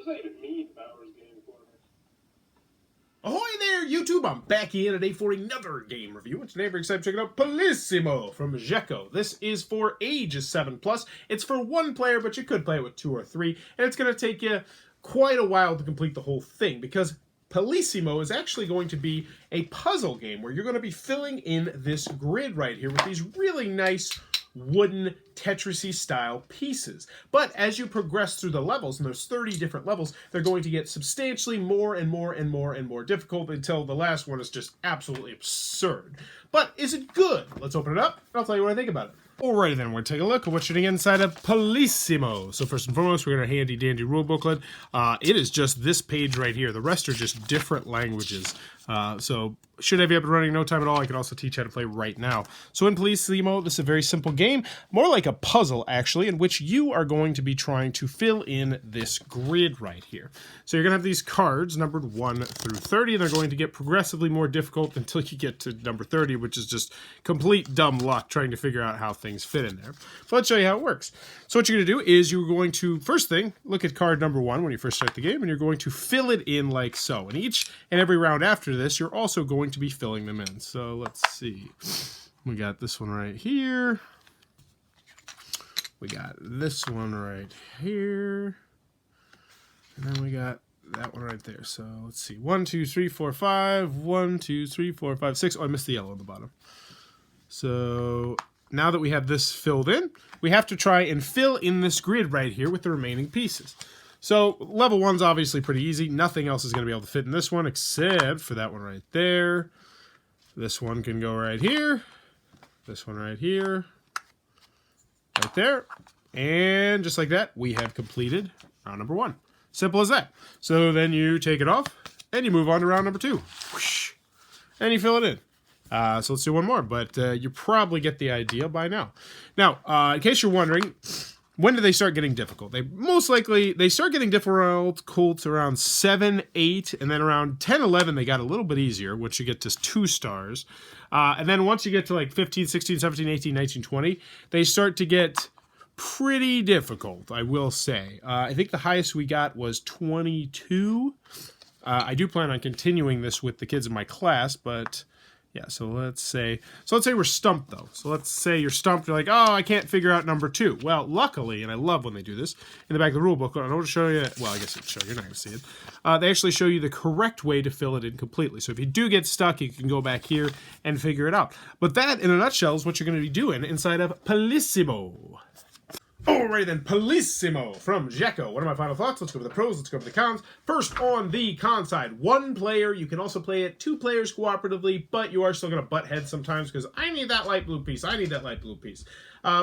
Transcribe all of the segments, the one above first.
not even mean Bowers game for me. Ahoy there, YouTube! I'm back here today for another game review. And today we're excited to check out Polyssimo from Gecko. This is for ages 7+. It's for one player, but you could play it with 2 or 3. And it's going to take you quite a while to complete the whole thing, because Polyssimo is actually going to be a puzzle game where you're going to be filling in this grid right here with these really nice wooden Tetris-y style pieces. But as you progress through the levels, and there's 30 different levels, they're going to get substantially more and more and more and more difficult until the last one is just absolutely absurd. But is it good? Let's open it up, and I'll tell you what I think about it. Alrighty then, we're going to take a look at what's sitting inside of Polyssimo. So first and foremost, we're going to handy dandy rule booklet. It is just this page right here. The rest are just different languages. So should have you up and running in no time at all. I can also teach how to play right now. So in Polyssimo, this is a very simple game, more like a puzzle actually, in which you are going to be trying to fill in this grid right here. So you're going to have these cards numbered 1 through 30, and they're going to get progressively more difficult until you get to number 30, which is just complete dumb luck trying to figure out how things fit in there. So let's show you how it works. So what you're going to do is you're going to, first thing, look at card number 1 when you first start the game, and you're going to fill it in like so. And each and every round after this, you're also going to be filling them in. So let's see. We got this one right here. We got this one right here. And then we got that one right there. So let's see. 1, 2, 3, 4, 5. 1, 2, 3, 4, 5, 6. Oh, I missed the yellow on the bottom. So now that we have this filled in, we have to try and fill in this grid right here with the remaining pieces. So level 1's obviously pretty easy. Nothing else is going to be able to fit in this one except for that one right there. This one can go right here. This one right here. Right there. And just like that, we have completed round number 1. Simple as that. So then you take it off and you move on to round number 2. Whoosh, and you fill it in. So let's do one more, but you probably get the idea by now. Now, in case you're wondering, when do they start getting difficult? They start getting difficult around 7, 8, and then around 10, 11, they got a little bit easier, which you get to 2 stars. And then once you get to like 15, 16, 17, 18, 19, 20, they start to get pretty difficult, I will say. I think the highest we got was 22. I do plan on continuing this with the kids in my class, but yeah, so let's say we're stumped though. So let's say you're stumped, you're like, oh, I can't figure out number 2. Well, luckily, and I love when they do this, in the back of the rule book, I want to show you, well, I guess it'll show you, you're not going to see it. They actually show you the correct way to fill it in completely. So if you do get stuck, you can go back here and figure it out. But that, in a nutshell, is what you're going to be doing inside of Polyssimo. Alright then, Polyssimo from Gecko. What are my final thoughts? Let's go over the pros, let's go over the cons. First, on the con side, 1 player. You can also play it 2 players cooperatively, but you are still going to butt heads sometimes because I need that light blue piece, I need that light blue piece,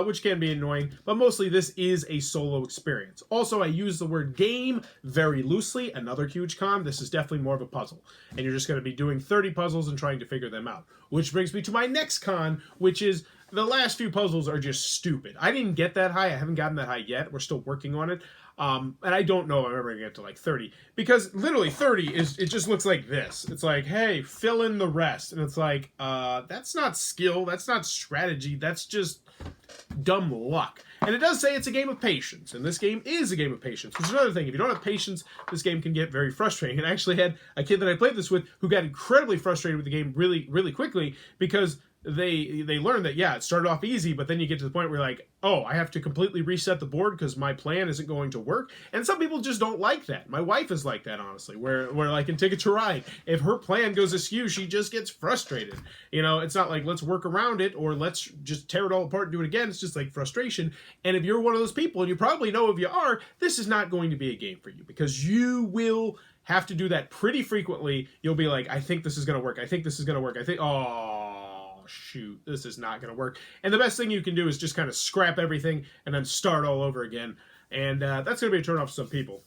which can be annoying, but mostly this is a solo experience. Also, I use the word game very loosely. Another huge con, this is definitely more of a puzzle, and you're just going to be doing 30 puzzles and trying to figure them out. Which brings me to my next con, which is the last few puzzles are just stupid. I didn't get that high. I haven't gotten that high yet. We're still working on it. And I don't know if I'm ever going to get to like 30. Because literally 30 it just looks like this. It's like, hey, fill in the rest. And it's like, that's not skill. That's not strategy. That's just dumb luck. And it does say it's a game of patience. And this game is a game of patience. Which is another thing. If you don't have patience, this game can get very frustrating. And I actually had a kid that I played this with who got incredibly frustrated with the game really, really quickly because they learned that, yeah, it started off easy, but then you get to the point where you're like, oh, I have to completely reset the board because my plan isn't going to work. And some people just don't like that. My wife is like that, honestly, where like in Ticket to Ride, if her plan goes askew, she just gets frustrated. You know, it's not like let's work around it or let's just tear it all apart and do it again. It's just like frustration. And if you're one of those people, and you probably know if you are, this is not going to be a game for you because you will have to do that pretty frequently. You'll be like, I think this is going to work. I think this is going to work. Shoot, this is not going to work. And the best thing you can do is just kind of scrap everything and then start all over again. And that's going to be a turn-off for some people.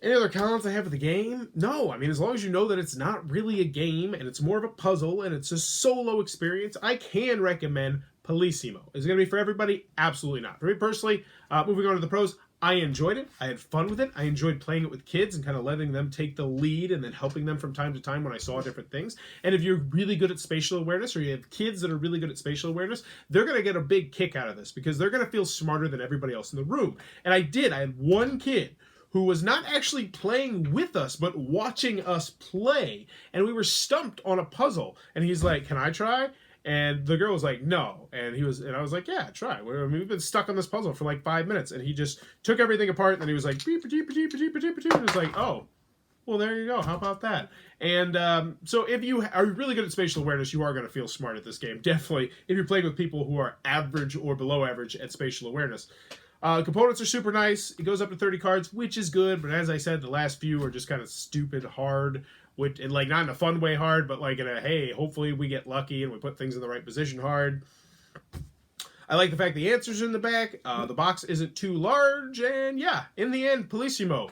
Any other cons I have with the game? No, I mean, as long as you know that it's not really a game and it's more of a puzzle and it's a solo experience, I can recommend Polyssimo. Is it going to be for everybody? Absolutely not. For me personally, moving on to the pros, I enjoyed it. I had fun with it. I enjoyed playing it with kids and kind of letting them take the lead and then helping them from time to time when I saw different things. And if you're really good at spatial awareness or you have kids that are really good at spatial awareness, they're going to get a big kick out of this because they're going to feel smarter than everybody else in the room. And I had one kid who was not actually playing with us, but watching us play. And we were stumped on a puzzle. And he's like, "Can I try?" And the girl was like, "No." And I was like, "Yeah, try." I mean, we've been stuck on this puzzle for like 5 minutes. And he just took everything apart. And then he was like, "Beep, beep, beep, beep, beep, beep, beep." And it was like, "Oh, well, there you go. How about that?" And so if you are really good at spatial awareness, you are going to feel smart at this game. Definitely, if you're playing with people who are average or below average at spatial awareness. Components are super nice. It goes up to 30 cards, which is good. But as I said, the last few are just kind of stupid hard. And like not in a fun way hard, but like in a, hey, hopefully we get lucky and we put things in the right position hard. I like the fact the answers are in the back. The box isn't too large. And yeah, in the end, Polyssimo.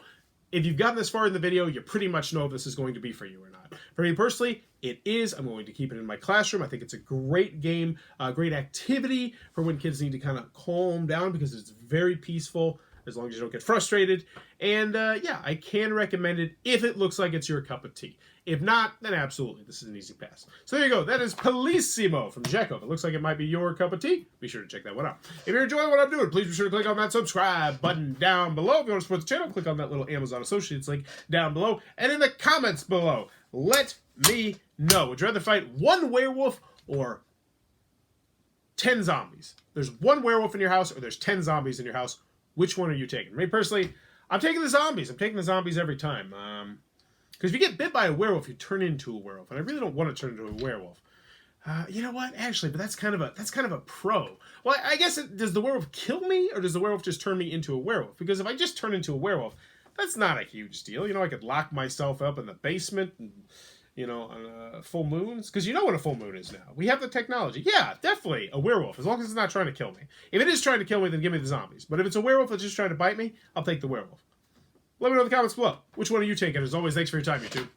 If you've gotten this far in the video, you pretty much know if this is going to be for you or not. For me personally, it is. I'm going to keep it in my classroom. I think it's a great game, a great activity for when kids need to kind of calm down because it's very peaceful as long as you don't get frustrated. And yeah, I can recommend it if it looks like it's your cup of tea. If not, then absolutely, this is an easy pass. So there you go. That is Polyssimo from Jekko. If it looks like it might be your cup of tea, be sure to check that one out. If you're enjoying what I'm doing, please be sure to click on that subscribe button down below. If you want to support the channel, click on that little Amazon Associates link down below. And in the comments below, let me know. Would you rather fight one werewolf or 10 zombies? There's one werewolf in your house or there's 10 zombies in your house. Which one are you taking? Me personally, I'm taking the zombies. I'm taking the zombies every time. Because if you get bit by a werewolf, you turn into a werewolf, and I really don't want to turn into a werewolf. You know what? Actually, but that's kind of a pro. Well, I guess does the werewolf kill me, or does the werewolf just turn me into a werewolf? Because if I just turn into a werewolf, that's not a huge deal. You know, I could lock myself up in the basement, and, you know, on full moons. Because you know what a full moon is now. We have the technology. Yeah, definitely a werewolf, as long as it's not trying to kill me. If it is trying to kill me, then give me the zombies. But if it's a werewolf that's just trying to bite me, I'll take the werewolf. Let me know in the comments below. Which one are you taking? As always, thanks for your time, YouTube.